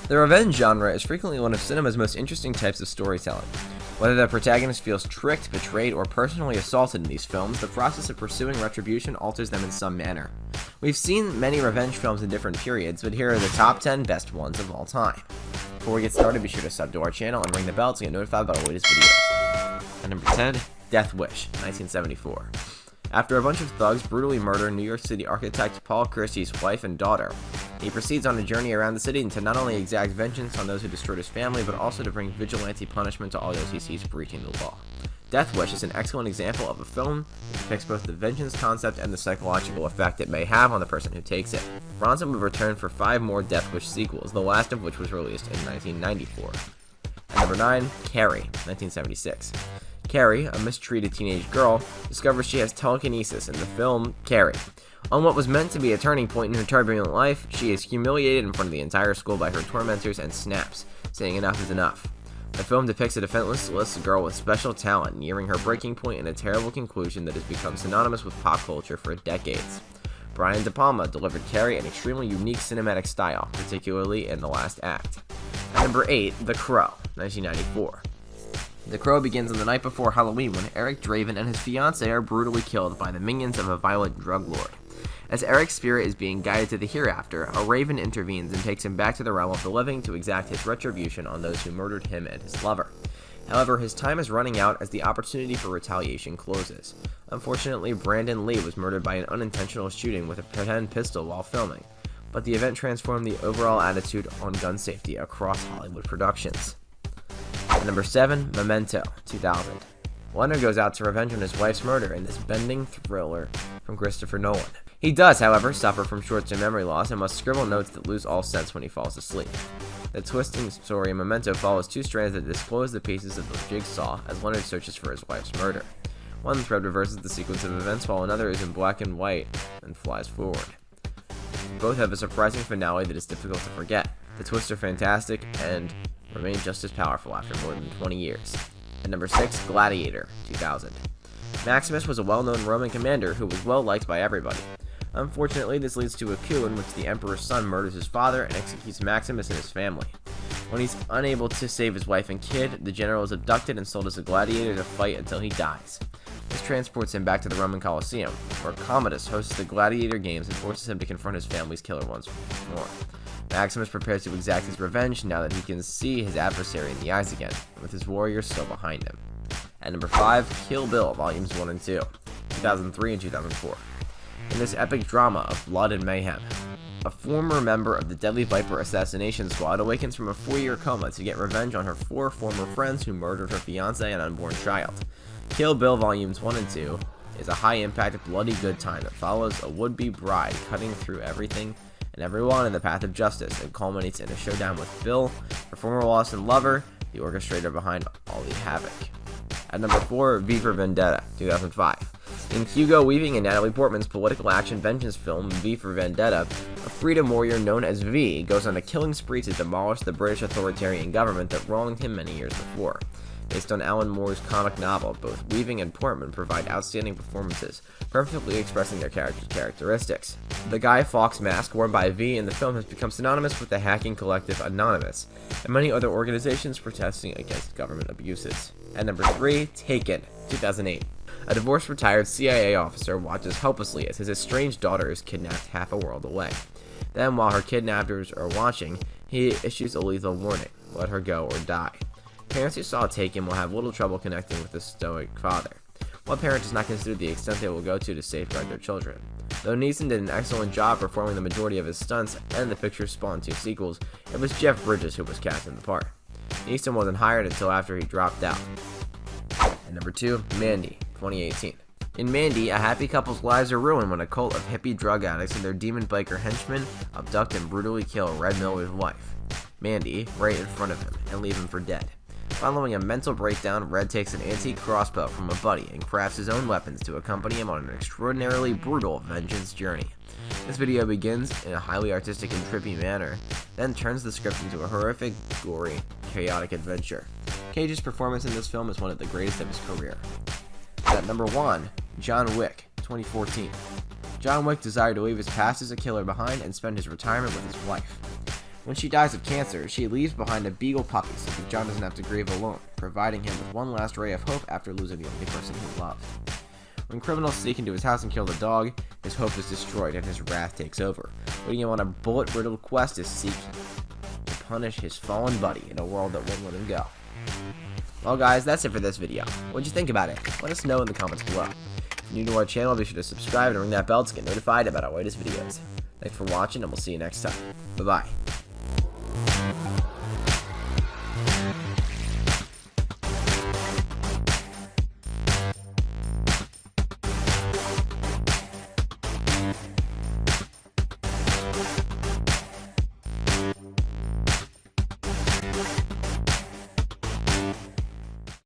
The revenge genre is frequently one of cinema's most interesting types of storytelling. Whether the protagonist feels tricked, betrayed, or personally assaulted in these films, the process of pursuing retribution alters them in some manner. We've seen many revenge films in different periods, but here are the top 10 best ones of all time. Before we get started, be sure to sub to our channel and ring the bell to get notified about our latest videos. At number 10, Death Wish, 1974. After a bunch of thugs brutally murder New York City architect Paul Christie's wife and daughter, he proceeds on a journey around the city to not only exact vengeance on those who destroyed his family, but also to bring vigilante punishment to all those he sees breaching the law. Death Wish is an excellent example of a film that depicts both the vengeance concept and the psychological effect it may have on the person who takes it. Bronson would return for 5 more Death Wish sequels, the last of which was released in 1994. At number 9, Carrie, 1976. Carrie, a mistreated teenage girl, discovers she has telekinesis in the film Carrie. On what was meant to be a turning point in her turbulent life, she is humiliated in front of the entire school by her tormentors and snaps, saying enough is enough. The film depicts a defenseless girl with special talent nearing her breaking point in a terrible conclusion that has become synonymous with pop culture for decades. Brian De Palma delivered Carrie an extremely unique cinematic style, particularly in the last act. At number 8, The Crow, 1994. The Crow begins on the night before Halloween when Eric Draven and his fiancée are brutally killed by the minions of a violent drug lord. As Eric's spirit is being guided to the hereafter, a raven intervenes and takes him back to the realm of the living to exact his retribution on those who murdered him and his lover. However, his time is running out as the opportunity for retaliation closes. Unfortunately, Brandon Lee was murdered by an unintentional shooting with a pretend pistol while filming, but the event transformed the overall attitude on gun safety across Hollywood productions. At number 7, Memento, 2000. Leonard goes out to revenge on his wife's murder in this bending thriller from Christopher Nolan. He does, however, suffer from short-term memory loss and must scribble notes that lose all sense when he falls asleep. The twisting story in Memento follows 2 strands that disclose the pieces of the jigsaw as Leonard searches for his wife's murder. One thread reverses the sequence of events while another is in black and white and flies forward. Both have a surprising finale that is difficult to forget. The twists are fantastic and remain just as powerful after more than 20 years. At number 6, Gladiator, 2000. Maximus was a well-known Roman commander who was well-liked by everybody. Unfortunately, this leads to a coup in which the Emperor's son murders his father and executes Maximus and his family. When he's unable to save his wife and kid, the general is abducted and sold as a gladiator to fight until he dies. This transports him back to the Roman Colosseum, where Commodus hosts the gladiator games and forces him to confront his family's killer once more. Maximus prepares to exact his revenge now that he can see his adversary in the eyes again, with his warriors still behind him. At number 5, Kill Bill, Volumes 1 and 2, 2003 and 2004. In this epic drama of blood and mayhem, a former member of the Deadly Viper assassination squad awakens from a 4-year coma to get revenge on her 4 former friends who murdered her fiancé and unborn child. Kill Bill Volumes 1 and 2 is a high-impact, bloody good time that follows a would-be bride cutting through everything and everyone in the path of justice and culminates in a showdown with Bill, her former lost-and lover, the orchestrator behind all the havoc. At number 4, V for Vendetta, 2005. In Hugo Weaving and Natalie Portman's political action vengeance film V for Vendetta, a freedom warrior known as V goes on a killing spree to demolish the British authoritarian government that wronged him many years before. Based on Alan Moore's comic novel, both Weaving and Portman provide outstanding performances, perfectly expressing their characters' characteristics. The Guy Fawkes mask worn by V in the film has become synonymous with the hacking collective Anonymous, and many other organizations protesting against government abuses. At number 3, Taken, 2008. A divorced retired CIA officer watches helplessly as his estranged daughter is kidnapped half a world away. Then, while her kidnappers are watching, he issues a lethal warning: let her go or die. Parents who saw Taken will have little trouble connecting with the stoic father. What parent does not consider the extent they will go to safeguard their children? Though Neeson did an excellent job performing the majority of his stunts and the picture spawned 2 sequels, it was Jeff Bridges who was cast in the part. Neeson wasn't hired until after he dropped out. At number 2, Mandy, 2018. In Mandy, a happy couple's lives are ruined when a cult of hippie drug addicts and their demon biker henchmen abduct and brutally kill Red Miller's wife, Mandy, right in front of him, and leave him for dead. Following a mental breakdown, Red takes an antique crossbow from a buddy and crafts his own weapons to accompany him on an extraordinarily brutal vengeance journey. This video begins in a highly artistic and trippy manner, then turns the script into a horrific, gory, chaotic adventure. Cage's performance in this film is one of the greatest of his career. At number 1, John Wick, 2014. John Wick desired to leave his past as a killer behind and spend his retirement with his wife. When she dies of cancer, she leaves behind a beagle puppy so that John doesn't have to grieve alone, providing him with one last ray of hope after losing the only person he loved. When criminals sneak into his house and kill the dog, his hope is destroyed and his wrath takes over, putting him on a bullet-riddled quest to seek to punish his fallen buddy in a world that won't let him go. Well guys, that's it for this video. What'd you think about it? Let us know in the comments below. If you're new to our channel, be sure to subscribe and ring that bell to get notified about our latest videos. Thanks for watching, and we'll see you next time. Bye-bye.